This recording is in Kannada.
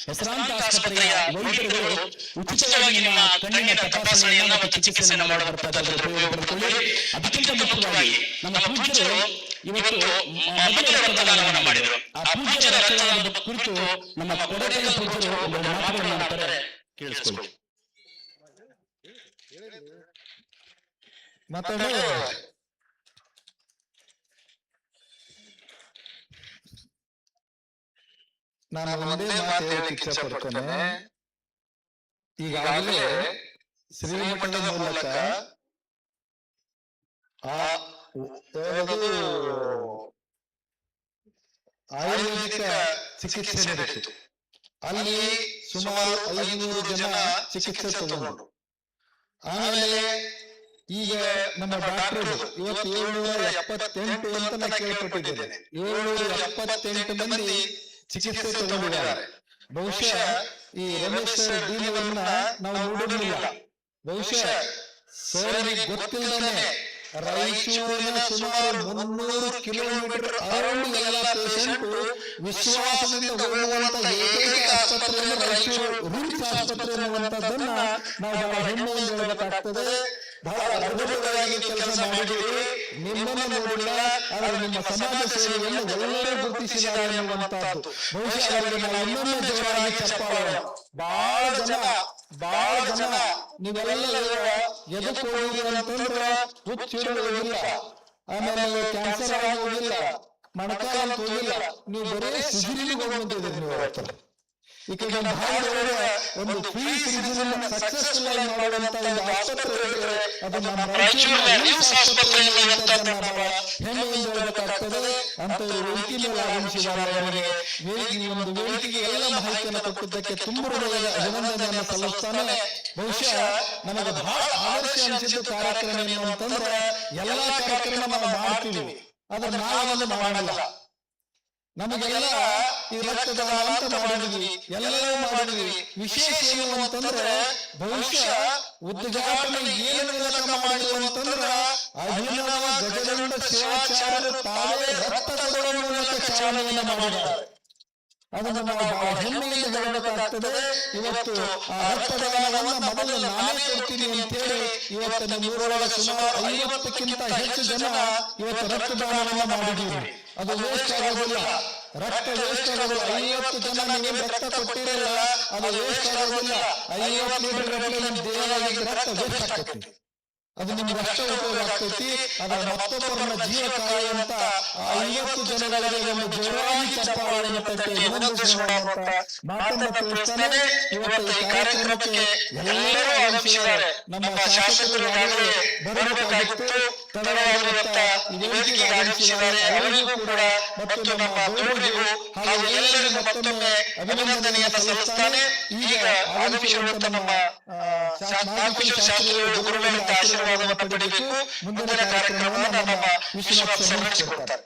ಹೆಸರಾಂತ ಆಸ್ಪತ್ರೆಯ ವೈದ್ಯರುಗಳು ಉಚಿತವಾಗಿ ನಿಮ್ಮ ಕಣ್ಣಿನ ತಪಾಸಣೆಯನ್ನ ಮತ್ತು ಚಿಕಿತ್ಸೆಯನ್ನು ಮಾಡಬರ್ತಾರೆ. ಉಪಯೋಗ ಪಡೆದುಕೊಳ್ಳಿ. ಅದಕ್ಕಿಂತ ಮುಖ್ಯವಾಗಿ ನಮ್ಮ ಪೂಜ್ಯರು ಇವತ್ತು ಮೊದಲ ರಕ್ತದಾನವನ್ನು ಮಾಡಿದರು. ಆ ಪೂಜ್ಯರ ರಕ್ತದಾನದ ಕುರಿತು ನಮ್ಮ ಕೊಡಗನ ಪೂಜ್ಯರು ಒಂದು ಮಾತುಗಳನ್ನು ಮಾಡ್ತಾರೆ, ಕೇಳಿಸ್ಕೊಳ್ಳಿ. ನಾನು ಒಂದೇ ಮಾತು ಹೇಳಕ್ಕೆ ಇಚ್ಛೆ ಪಡ್ತೇನೆ. ಈಗಾಗಲೇ ಶ್ರೀಮಠದ ಮೂಲಕ ಆಯುರ್ವೇದಿಕ ಚಿಕಿತ್ಸೆ ನಡೀತು. ಅಲ್ಲಿ ಸುಮಾರು 500 ಜನ ಚಿಕಿತ್ಸೆ ತಗೊಂಡು, ಆಮೇಲೆ ಈಗ ನಮ್ಮ ಡಾಕ್ಟರ್ ಇವತ್ತು 778 ಅಂತ ನಾ ಕೇಳ್ಪಟ್ಟಿದ್ದೇನೆ. 778 ಮಂದಿ ಚಿಕಿತ್ಸೆ ತಗೊಂಡಿದ್ದಾರೆ. ಬಹುಶಃ ಈ ರಮೇಶ್ ದೀನವನ್ನ ನಾವು ನೋಡಿರಲಿಲ್ಲ. ಬಹುಶಃ ಸರಿಗೆ ಗೊತ್ತಿಲ್ಲದೆ ರಾಯಚೂರಿನ ಸುಮಾರು 300 ಕಿಲೋಮೀಟರ್ ಅರೌಂಡ್ ಎಲ್ಲ ಪೇಷಂಟ್ ವಿಶ್ವಾಸದಿಂದ ಹೋಗುವಂತ ಏಕೈಕ ಆಸ್ಪತ್ರೆಯನ್ನು ರಾಯಚೂರು ರಿಮ್ಸ್ ಆಸ್ಪತ್ರೆ ಅನ್ನುವಂಥದ್ದನ್ನ ನಾವು ಬಹಳ ಹೆಮ್ಮೆಯಿಂದ ಹೇಳಬೇಕಾಗ್ತದೆ. ಬಹಳ ಅದ್ಭುತವಾಗಿ ಕೆಲಸ ಮಾಡಿದ್ದೀರಿ. ನಿಮ್ಮನ್ನು ನೋಡಿಲ್ಲ, ಆದರೆ ನಿಮ್ಮ ಸಮಾಜ ಸೇವೆಯನ್ನು ಎಲ್ಲರೂ ಗುರುತಿಸಿದ್ದಾರೆ ಎನ್ನುವಂತಹದ್ದು. ಬಹುಶಃ ಅವರಿಗೆ ನಾವು ಇನ್ನೊಮ್ಮೆ ಜೋರಾಗಿ ಚಪ್ಪಾಳೆ. ಬಹಳ ಜನ ನೀವೆಲ್ಲ ಎದಕ್ಕೆ ಹೋಗಿರಿ ಅಂತಂದ್ರೆ ಹುಚ್ಚಿಡಲು ಹೋಗಿಲ್ಲ, ಆಮೇಲೆ ಕ್ಯಾನ್ಸರ್ ಆಗಿ ಹೋಗಿಲ್ಲ, ಮಣಕಾಲ ಅಂತ ಹೋಗಿಲ್ಲ, ನೀವು ಬರೀ ಸಿಜಿಲಿಗೆ ಹೋಗಿ ಬಂದಿದ್ದೀರಿ. ನೀವು ಅವತ್ತು ಈ ಕಡೆ ಒಂದು ಫ್ರೀ ಸಿಜಿಲ್ ಸಕ್ಸಸ್ಫುಲ್ ಆಗಿ ಮಾಡುವಂತ ಒಂದು ಆಸ್ಪತ್ರೆ ಇದ್ರೆ ಅದು ನಮ್ಮ ರಾಯಚೂರಿನ ರಿಮ್ಸ್ ಆಸ್ಪತ್ರೆ ಎನ್ನುವಂಥದ್ದನ್ನ ಬಹಳ ಹೆಮ್ಮೆಯಿಂದ ಹೇಳಬೇಕಾಗ್ತದೆ. ಅಂತವರು ವೇದಿಕೆ ಮೇಲೆ ಆಗಮಿಸಿದ್ದಾರೆ. ಅವರಿಗೆ ಒಂದು ವೇದಿಕೆಗೆ ಎಲ್ಲ ಮಾಹಿತಿಯನ್ನು ಕೊಟ್ಟಿದ್ದಕ್ಕೆ ತುಂಬ ಹೃದಯದ ಅಭಿನಂದನೆಯನ್ನು ಸಲ್ಲಿಸ್ತಾನೆ. ಬಹುಶಃ ನನಗೆ ಬಹಳ ಆದರ್ಶ ಅನಿಸಿದ್ದು ಕಾರ್ಯಕ್ರಮ ಏನು ಅಂತಂದ್ರೆ, ಎಲ್ಲಾ ಕಾರ್ಯಕ್ರಮ ನಾವು ಮಾಡ್ತೀವಿ, ಆದ್ರೆ ನಾವೊಂದು ಮಾಡಲ್ಲ. ನಮಗೆಲ್ಲ ಈ ರಕ್ತದಾನ ಅಂತ ಮಾಡಿದ್ವಿ, ಎಲ್ಲವೂ ಮಾಡಿದ್ವಿ. ವಿಶೇಷ ಏನು ಅಂತಂದ್ರೆ, ಬಹುಶಃ ಉದ್ಘಾಟನೆ ಏನು ಮೂಲಕ ಮಾಡಿದ್ರು ಅಂತಂದ್ರ ಅಭಿನವ ಗಜದಂಡ ಶಿವಾಚಾರ್ಯರು ತಾವೇ ರಕ್ತ ಕೊಡುವ ಮೂಲಕ ಚಾಲನೆಯನ್ನು ಮಾಡಿದ್ದಾರೆ. ಅದನ್ನು ನಾವು ಬಹಳ ಹೆಮ್ಮೆಯಿಂದ ಹೇಳಬೇಕಾಗ್ತದೆ. ಇವತ್ತು ಆ ರಕ್ತದಾನವನ್ನ ಮೊದಲು ನಾನೇ ಕೊಡ್ತೀನಿ ಅಂತೇಳಿ ಇವತ್ತು ನಮ್ಮ ಊರೊಳಗೆ ಸುಮಾರು 50ಕ್ಕಿಂತ ಹೆಚ್ಚು ಜನ ಇವತ್ತು ರಕ್ತದಾನವನ್ನ ಮಾಡಿದ್ದೀವಿ. ಅದು ವೇಸ್ಟ್ ಆಗೋದಿಲ್ಲ, ರಕ್ತ ವೇಸ್ಟ್ ಆಗೋದಿಲ್ಲ. 50 ಜನ ನೀವೇನು ರಕ್ತ ಕೊಟ್ಟಿರಲ್ಲ, ಅದು ವೇಸ್ಟ್ ಆಗೋದಿಲ್ಲ. 50 ಲೀಟರ್ ಗಟ್ಟಲೆ ನಿಮ್ಮ ದೇಹವಾಗಿ ರಕ್ತ ವೇಸ್ಟ್ ಆಗ್ತೈತಿ, ಅದು ನಿಮ್ಗೆ ಅಷ್ಟೇ ಉಪಯೋಗ ಆಗ್ತೈತಿ. ಅದರ ಮತ್ತೊಬ್ಬರನ್ನ ಜೀವ ಕಾಯುವಂತ 50 ಜನಗಳಿಗೆ ಒಂದು ಜೋರಾಗಿ ಚಪ್ಪಾಳೆಯನ್ನು ತಟ್ಟಿ ಅಭಿನಂದಿಸುವಂತ ಮಾತನ್ನ ತಿಳಿಸ್ತಾನೆ. ಇವತ್ತು ಈ ಕಾರ್ಯಕ್ರಮಕ್ಕೆ ಎಲ್ಲರೂ ಆಗಮಿಸಿದ್ದಾರೆ. ನಮ್ಮ ಶಾಸಕರು ಬರಬೇಕಾಗಿತ್ತು, ತಡವಾಗಿರುತ್ತ ಈ ವೇದಿಕೆಗೆ ಆಗಮಿಸಿದ್ದಾರೆ. ಅವರಿಗೂ ಕೂಡ ಮತ್ತು ನಮ್ಮ ಬೋರ್ಡ್ಗೂ ಹಾಗೂ ಎಲ್ಲರಿಗೂ ಮತ್ತೊಮ್ಮೆ ಅಭಿನಂದನೆಯನ್ನು ಸಲ್ಲಿಸ್ತಾನೆ. ಈಗ ಆಗಮಿಸಿರುವಂತ ನಮ್ಮ ಶಾಸ್ತ್ರೀಯ ಗುರುಗಳಿಂದ ಆಶೀರ್ವಾದವನ್ನು ಪಡೆಯಬೇಕು. ಮುಂದಿನ ಕಾರ್ಯಕ್ರಮವನ್ನು ನಮ್ಮ ವಿಶ್ವನಾಥ್ ಸರ್ ಕೊಡ್ತಾರೆ.